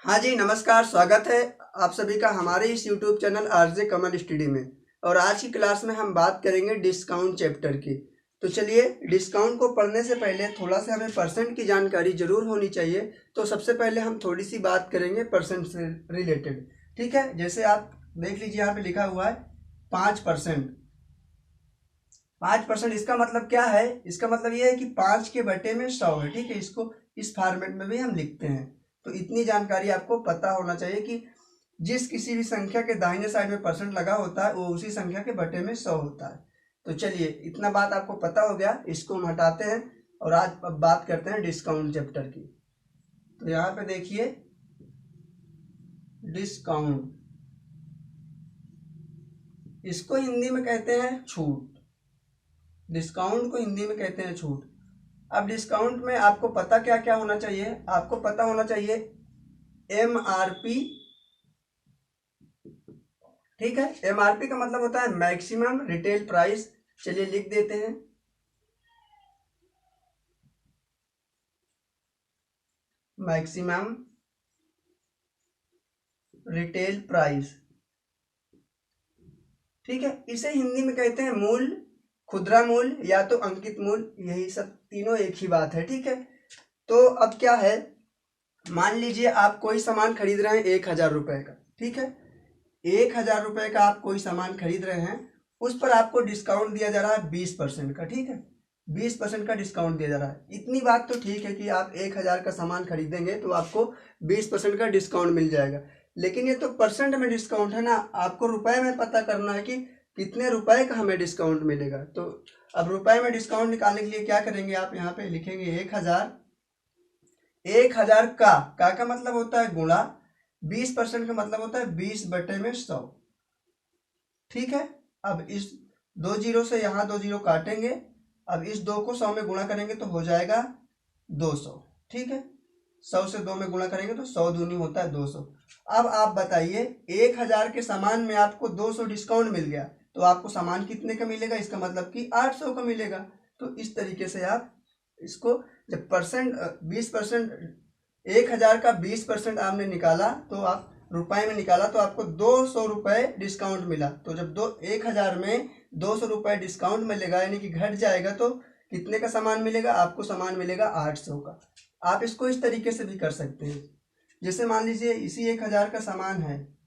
हाँ जी, नमस्कार। स्वागत है आप सभी का हमारे इस YouTube चैनल आरजे कमल स्टडी में। और आज की क्लास में हम बात करेंगे डिस्काउंट चैप्टर की। तो चलिए, डिस्काउंट को पढ़ने से पहले थोड़ा सा हमें परसेंट की जानकारी जरूर होनी चाहिए। तो सबसे पहले हम थोड़ी सी बात करेंगे परसेंट से रिलेटेड। ठीक है, जैसे आप देख लीजिए, यहाँ पे लिखा हुआ है 5%। 5% इसका मतलब क्या है? इसका मतलब ये है कि 5 के बटे में 100 है। ठीक है, इसको इस फॉर्मेट में भी हम लिखते हैं। तो इतनी जानकारी आपको पता होना चाहिए कि जिस किसी भी संख्या के दाहिने साइड में परसेंट लगा होता है वो उसी संख्या के बटे में 100 होता है। तो चलिए, इतना बात आपको पता हो गया, इसको हम हटाते हैं और आज अब बात करते हैं डिस्काउंट चैप्टर की। तो यहाँ पे देखिए, डिस्काउंट, इसको हिंदी में कहते हैं छूट। डिस्काउंट को हिंदी में कहते हैं छूट। अब डिस्काउंट में आपको पता क्या क्या होना चाहिए? आपको पता होना चाहिए MRP। ठीक है, MRP का मतलब होता है मैक्सिमम रिटेल प्राइस। चलिए लिख देते हैं, मैक्सिमम रिटेल प्राइस। ठीक है, इसे हिंदी में कहते हैं मूल्य, खुदरा मूल्य या तो अंकित मूल्य। यही सब तीनों एक ही बात है। ठीक है, तो अब क्या है, मान लीजिए आप कोई सामान खरीद रहे हैं 1,000 रुपए का। ठीक है, 1,000 रुपए का आप कोई सामान खरीद रहे हैं, उस पर आपको डिस्काउंट दिया जा रहा है 20% का। ठीक है, 20% का डिस्काउंट दिया जा रहा है। इतनी बात तो ठीक है कि आप 1,000 का सामान खरीदेंगे तो आपको 20% का डिस्काउंट मिल जाएगा। लेकिन ये तो परसेंट में डिस्काउंट है ना, आपको रुपए में पता करना है कि कितने रुपए का हमें डिस्काउंट मिलेगा। तो अब रुपए में डिस्काउंट निकालने के लिए क्या करेंगे, आप यहाँ पे लिखेंगे 1,000। 1,000 का मतलब होता है गुणा, 20% का मतलब होता है 20/100। ठीक है, अब इस 2 जीरो से यहाँ 2 जीरो काटेंगे। अब इस 2 को 100 में गुणा करेंगे तो हो जाएगा 200। ठीक है, 100 से 2 में गुणा करेंगे तो 100 दूनी होता है 200। अब आप बताइए, 1,000 के सामान में आपको 200 डिस्काउंट मिल गया तो आपको सामान कितने का मिलेगा? इसका मतलब कि 800 का मिलेगा। तो इस तरीके से आप इसको, जब परसेंट 20%, 1,000 का 20% आपने निकाला तो आप रुपए में निकाला तो आपको 200 रुपए डिस्काउंट मिला। तो जब 1,000 में 200 रुपए डिस्काउंट मिलेगा, यानी कि घट जाएगा, तो कितने का सामान मिलेगा? आपको सामान मिलेगा 800 का। आप इसको इस तरीके से भी कर सकते हैं। जैसे मान लीजिए इसी 1,000 का सामान है,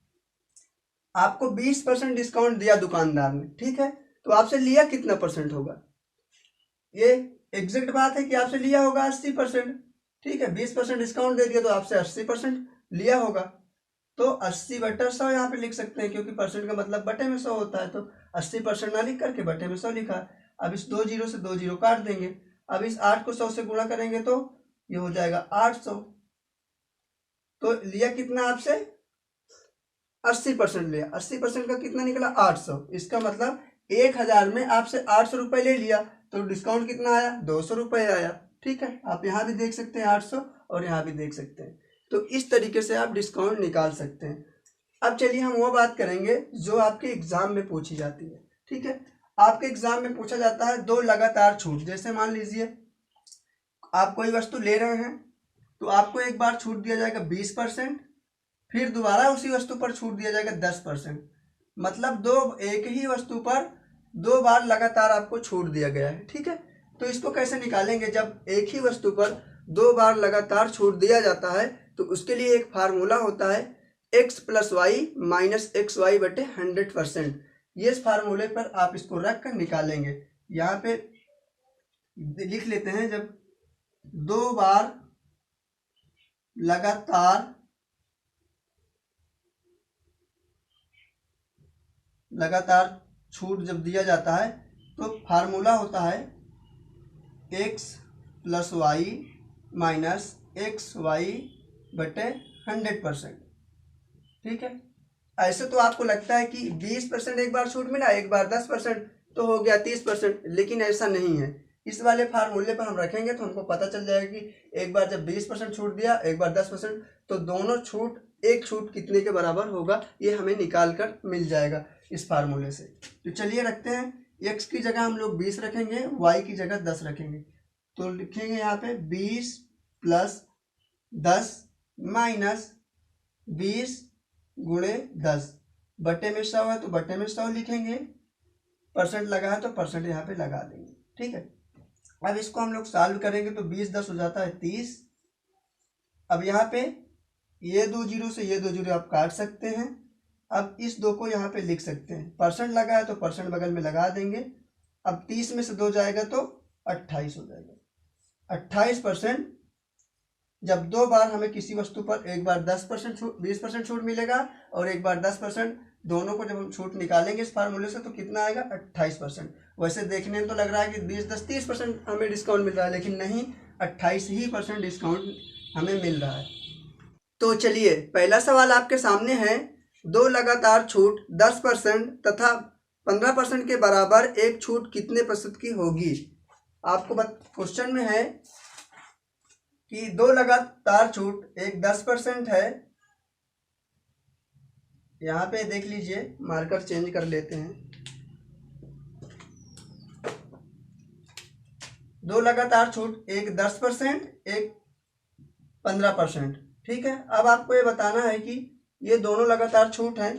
आपको 20% डिस्काउंट दिया दुकानदार ने। ठीक है, तो आपसे लिया कितना परसेंट होगा? ये एग्जैक्ट बात है कि आपसे लिया होगा 80%। ठीक है, 20% डिस्काउंट दे दिया तो आपसे 80% लिया होगा। तो 80/100 यहाँ पे लिख सकते हैं, क्योंकि परसेंट का मतलब बटे में 100 होता है। तो 80% ना लिख करके बटे में 100 लिखा। अब इस 2 जीरो से 2 जीरो काट देंगे। अब इस 8 को 100 से गुणा करेंगे तो ये हो जाएगा 800। तो लिया कितना आपसे? 80% लिया। 80% का कितना निकला? 800। इसका मतलब 1,000 में आपसे 800 रुपये ले लिया तो डिस्काउंट कितना आया? 200 रुपये आया। ठीक है, आप यहाँ भी देख सकते हैं 800 और यहाँ भी देख सकते हैं। तो इस तरीके से आप डिस्काउंट निकाल सकते हैं। अब चलिए हम वो बात करेंगे जो आपके एग्जाम में पूछी जाती है। ठीक है, आपके एग्जाम में पूछा जाता है 2 लगातार छूट। जैसे मान लीजिए आप कोई वस्तु ले रहे हैं तो आपको एक बार छूट दिया जाएगा 20%, फिर दोबारा उसी वस्तु पर छूट दिया जाएगा 10%। मतलब एक ही वस्तु पर 2 बार लगातार आपको छूट दिया गया है। ठीक है, तो इसको कैसे निकालेंगे? जब एक ही वस्तु पर 2 बार लगातार छूट दिया जाता है तो उसके लिए एक फार्मूला होता है x + y - xy/100%। ये इस फार्मूले पर आप इसको रख कर निकालेंगे। यहाँ पे लिख लेते हैं, जब 2 बार लगातार छूट जब दिया जाता है तो फार्मूला होता है x + y - xy/100%। ठीक है, ऐसे तो आपको लगता है कि 20% एक बार छूट मिला, एक बार 10% तो हो गया 30%, लेकिन ऐसा नहीं है। इस वाले फार्मूले पर हम रखेंगे तो हमको पता चल जाएगा कि एक बार जब 20% छूट दिया, एक बार 10%, तो दोनों छूट, एक छूट कितने के बराबर होगा ये हमें निकाल कर मिल जाएगा इस फार्मूले से। तो चलिए रखते हैं, x की जगह हम लोग 20 रखेंगे, y की जगह 10 रखेंगे। तो लिखेंगे यहाँ पे 20 + 10 - 20 गुणे 10 बटे में 100 है तो बटे में 100 लिखेंगे, परसेंट लगा है तो परसेंट यहाँ पे लगा देंगे। ठीक है, अब इसको हम लोग सॉल्व करेंगे तो 20 10 हो जाता है 30। अब यहाँ पे ये 2 जीरो से ये 2 जीरो आप काट सकते हैं। अब इस 2 को यहाँ पे लिख सकते हैं, परसेंट लगा है तो परसेंट बगल में लगा देंगे। अब 30 में से 2 जाएगा तो 28 हो जाएगा। 28%। जब 2 बार हमें किसी वस्तु पर एक बार 10% छूट 20% छूट मिलेगा और एक बार 10%, दोनों को जब हम छूट निकालेंगे इस फार्मूले से तो कितना आएगा 28%। वैसे देखने में तो लग रहा है कि 20 10 30% हमें डिस्काउंट मिल रहा है, लेकिन नहीं, 28% डिस्काउंट हमें मिल रहा है। तो चलिए पहला सवाल आपके सामने है, 2 लगातार छूट 10% तथा 15% के बराबर एक छूट कितने प्रतिशत की होगी। आपको क्वेश्चन में है कि 2 लगातार छूट, एक 10% है, यहाँ पे देख लीजिए मार्कर चेंज कर लेते हैं। 2 लगातार छूट, एक 10%, एक 15%। ठीक है, अब आपको ये बताना है कि ये दोनों लगातार छूट हैं,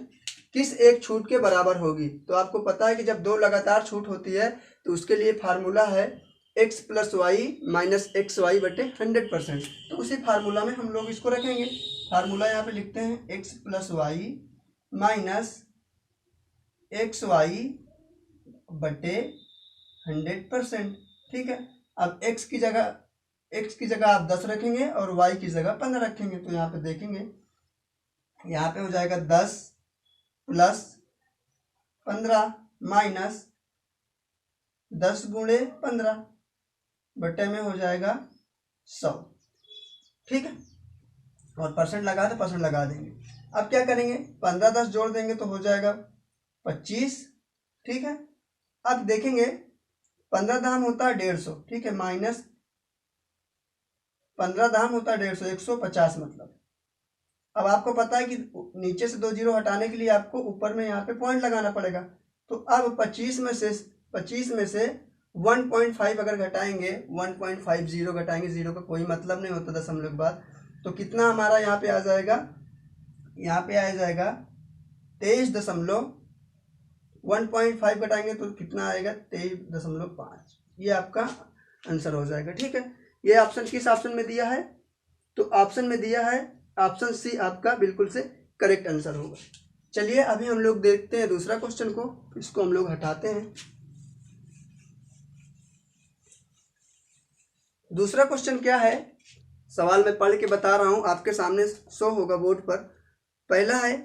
किस एक छूट के बराबर होगी। तो आपको पता है कि जब 2 लगातार छूट होती है तो उसके लिए फार्मूला है x + y - xy बटे 100%। तो उसी फार्मूला में हम लोग इसको रखेंगे। फार्मूला यहाँ पे लिखते हैं x + y - xy बटे 100%। ठीक है, अब x की जगह आप 10 रखेंगे और y की जगह 15 रखेंगे। तो यहाँ पे देखेंगे, यहाँ पे हो जाएगा 10 + 15 माइनस 10 गुणे 15 बटे में हो जाएगा 100। ठीक है, और परसेंट लगा तो परसेंट लगा देंगे। अब क्या करेंगे, 15 10 जोड़ देंगे तो हो जाएगा 25। ठीक है, अब देखेंगे 15 दाम होता है 150। ठीक है, माइनस 15 दाम होता है 150, 150 मतलब। अब आपको पता है कि नीचे से 2 जीरो हटाने के लिए आपको ऊपर में यहाँ पे पॉइंट लगाना पड़ेगा। तो अब 25 में से 1.5 अगर घटाएंगे, 1.50 घटाएंगे, जीरो का कोई मतलब नहीं होता दशमलव के बाद, तो कितना हमारा यहाँ पे आ जाएगा, यहाँ पे आ जाएगा 23 1.5 घटाएंगे तो कितना आएगा 23.5। ये आपका आंसर हो जाएगा। ठीक है, ये ऑप्शन किस ऑप्शन में दिया है, तो ऑप्शन में दिया है ऑप्शन सी आपका बिल्कुल से करेक्ट आंसर होगा। चलिए अभी हम लोग देखते हैं दूसरा क्वेश्चन को, इसको हम लोग हटाते हैं। दूसरा क्वेश्चन क्या है, सवाल मैं पढ़ के बता रहा हूं, आपके सामने शो होगा बोर्ड पर। पहला है,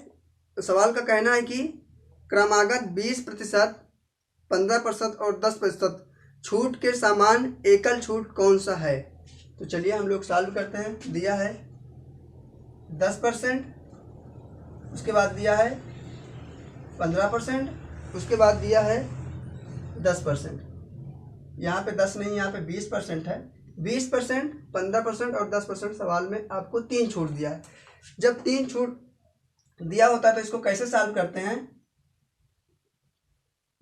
सवाल का कहना है कि क्रमागत 20%, 15% और 10% छूट के समान एकल छूट कौन सा है। तो चलिए हम लोग सॉल्व करते हैं। दिया है 10%, उसके बाद दिया है 15%, उसके बाद दिया है 10%। यहाँ पे 10 नहीं, यहाँ पे 20% है। 20%, 15% और 10% सवाल में आपको 3 छूट दिया है। जब 3 छूट दिया होता है तो इसको कैसे सॉल्व करते हैं,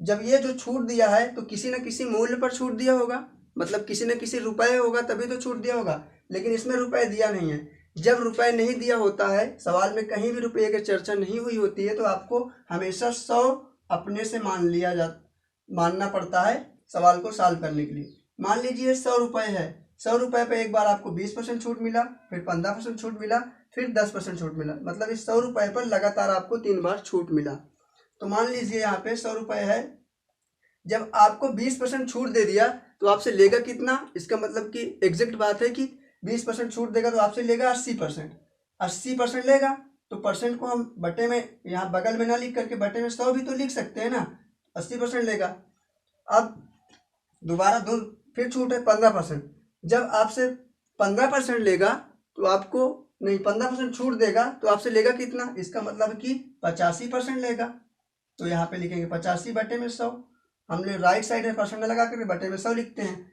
जब ये जो छूट दिया है तो किसी न किसी मूल्य पर छूट दिया होगा, मतलब किसी न किसी रुपए होगा तभी तो छूट दिया होगा, लेकिन इसमें रुपए दिया नहीं है। जब रुपए नहीं दिया होता है, सवाल में कहीं भी रुपये की चर्चा नहीं हुई होती है, तो आपको हमेशा 100 अपने से मानना पड़ता है सवाल को सॉल्व करने के लिए। मान लीजिए 100 रुपये है, 100 रुपये पे एक बार आपको 20% छूट मिला, फिर 15% छूट मिला, फिर 10% छूट मिला, मतलब इस 100 रुपये पर लगातार आपको 3 बार छूट मिला। तो मान लीजिए यहाँ पे 100 रुपये है, जब आपको 20% छूट दे दिया तो आपसे लेगा कितना, इसका मतलब कि एग्जैक्ट बात है कि 20% छूट देगा तो आपसे लेगा 80%। 80% लेगा तो परसेंट को हम बटे में यहाँ बगल में ना लिख करके बटे में 100 भी तो लिख सकते हैं ना। 80% लेगा। अब दोबारा फिर छूट है 15%। जब आपसे 15% लेगा तो आपको नहीं 15% छूट देगा तो आपसे लेगा कितना, इसका मतलब कि 85% लेगा। तो यहाँ पे लिखेंगे 85 बटे में 100। हमने राइट साइड में परसेंट लगा करके बटे में 100 लिखते हैं।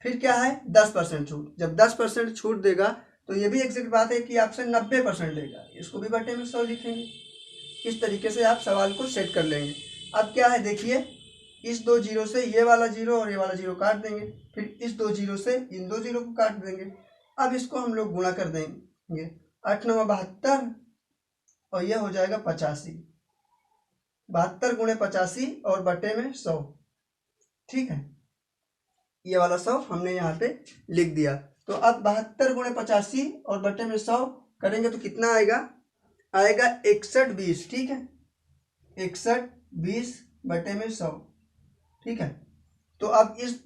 फिर क्या है 10% छूट, जब 10% छूट देगा तो ये भी एग्जैक्ट बात है कि आपसे 90% लेगा, इसको भी बटे में 100 लिखेंगे। इस तरीके से आप सवाल को सेट कर लेंगे। अब क्या है देखिए, इस 2 जीरो से ये वाला जीरो और ये वाला जीरो काट देंगे, फिर इस 2 जीरो से इन 2 जीरो को काट देंगे। अब इसको हम लोग गुणा कर देंगे, 8 9 72 और ये हो जाएगा 85। 72 गुणे 85 और बटे में 100। ठीक है, ये वाला 100 हमने यहाँ पे लिख दिया। तो अब 72 गुणे 85 और बटे में 100 करेंगे तो कितना आएगा? आएगा 6120। ठीक है, 6120 बटे में 100। ठीक है, तो अब इस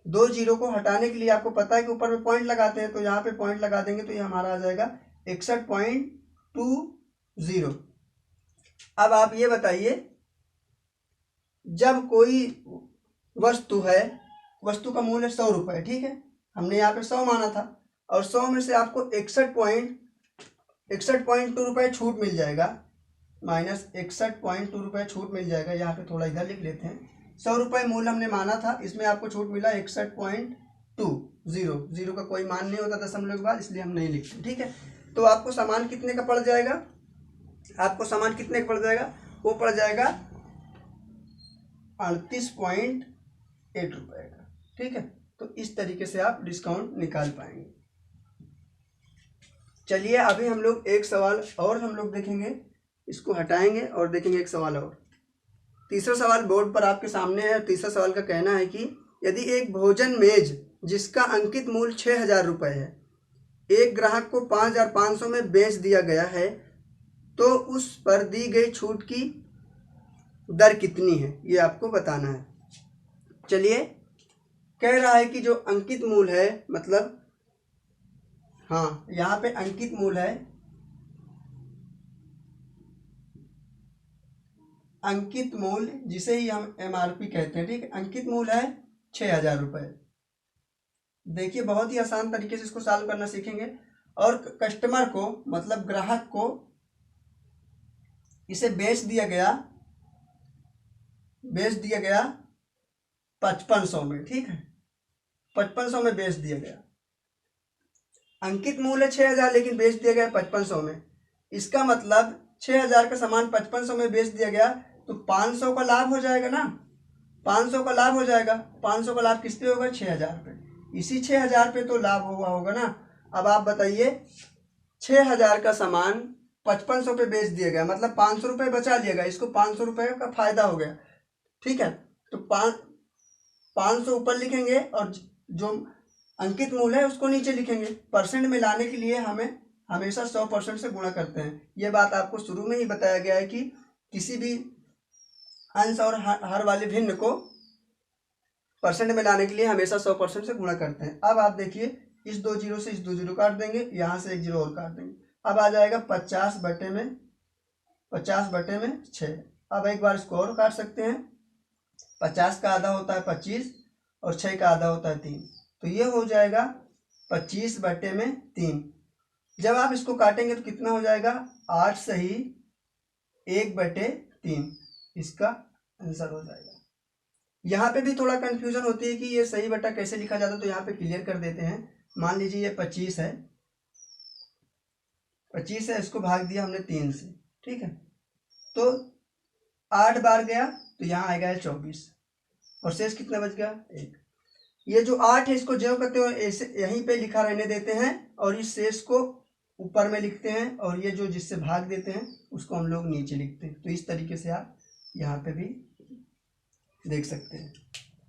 2 जीरो को हटाने के लिए आपको पता है कि ऊपर में पॉइंट लगाते हैं, तो यहाँ पे पॉइंट लगा देंगे तो ये हमारा आ जाएगा 61.20। अब आप ये बताइए, जब कोई वस्तु है, वस्तु का मूल्य 100 रुपये, ठीक है, हमने यहाँ पे 100 माना था, और 100 में से आपको 61.2 रुपये छूट मिल जाएगा, माइनस 61.2 रुपये छूट मिल जाएगा। यहाँ पे थोड़ा इधर लिख लेते हैं। 100 रुपये मूल्य हमने माना था, इसमें आपको छूट मिला 61.20। जीरो का कोई मान नहीं होता दशमलव के बाद, इसलिए हम नहीं लिखते। ठीक है, तो आपको सामान कितने का पड़ जाएगा? आपको सामान कितने का पड़ जाएगा? वो पड़ जाएगा 38.8 रुपये का। ठीक है, तो इस तरीके से आप डिस्काउंट निकाल पाएंगे। चलिए अभी हम लोग एक सवाल और हम लोग देखेंगे, इसको हटाएंगे और देखेंगे एक सवाल और। तीसरा सवाल बोर्ड पर आपके सामने है। तीसरा सवाल का कहना है कि यदि एक भोजन मेज जिसका अंकित मूल्य 6000 रुपये है, एक ग्राहक को 5500 में बेच दिया गया है, तो उस पर दी गई छूट की दर कितनी है, ये आपको बताना है। चलिए, कह रहा है कि जो अंकित मूल्य है, मतलब हाँ यहाँ पे अंकित मूल्य है, अंकित मूल्य जिसे ही हम MRP कहते हैं। ठीक है, अंकित मूल्य है 6000 रुपये। देखिए बहुत ही आसान तरीके से इसको सॉल्व करना सीखेंगे। और कस्टमर को, मतलब ग्राहक को इसे बेच दिया गया 5500 में। ठीक है, 5500 में बेच दिया गया। अंकित मूल्य 6000 लेकिन बेच दिया गया 5500 में। इसका मतलब 6000 का सामान 5500 में बेच दिया गया, तो 500 का लाभ हो जाएगा ना, 500 का लाभ हो जाएगा। 500 का लाभ किस पे होगा? 6000 पे। इसी 6000 पे तो लाभ हुआ होगा ना। अब आप बताइए, 6000 का सामान 5500 पे बेच दिया गया, मतलब 500 रुपये बचा लिया गया, इसको 500 रुपये का फायदा हो गया। ठीक है, तो 500 ऊपर लिखेंगे और जो अंकित मूल्य है उसको नीचे लिखेंगे। परसेंट में लाने के लिए हमें हमेशा 100% से गुणा करते हैं। ये बात आपको शुरू में ही बताया गया है कि किसी भी अंश और हर वाले भिन्न को परसेंट में लाने के लिए हमेशा 100% से गुणा करते हैं। अब आप देखिए, इस 2 जीरो से इस 2 जीरो काट देंगे, यहाँ से 1 जीरो और काट देंगे। अब आ जाएगा 50 बटे में 6। अब एक बार इसको और काट सकते हैं। 50 का आधा होता है 25 और 6 का आधा होता है 3, तो ये हो जाएगा 25 बटे में 3। जब आप इसको काटेंगे तो कितना हो जाएगा? 8 सही 1 बटे 3, इसका आंसर हो जाएगा। यहाँ पे भी थोड़ा कंफ्यूजन होती है कि ये सही बटा कैसे लिखा जाता है, तो यहाँ पे क्लियर कर देते हैं। मान लीजिए ये 25 है, 25 है, इसको भाग दिया हमने 3 से। ठीक है, तो 8 बार गया तो यहाँ आएगा 24 और शेष कितना बच गया? 1। ये जो 8 है इसको ज्यों करते हुए ऐसे यहीं पे लिखा रहने देते हैं और इस शेष को ऊपर में लिखते हैं, और ये जो जिससे भाग देते हैं उसको हम लोग नीचे लिखते हैं। तो इस तरीके से आप यहाँ पे भी देख सकते हैं।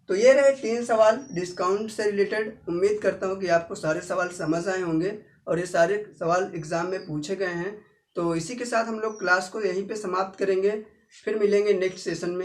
तो ये रहे 3 सवाल डिस्काउंट से रिलेटेड। उम्मीद करता हूँ कि आपको सारे सवाल समझ आए होंगे और ये सारे सवाल एग्ज़ाम में पूछे गए हैं। तो इसी के साथ हम लोग क्लास को यहीं पे समाप्त करेंगे, फिर मिलेंगे नेक्स्ट सेशन में।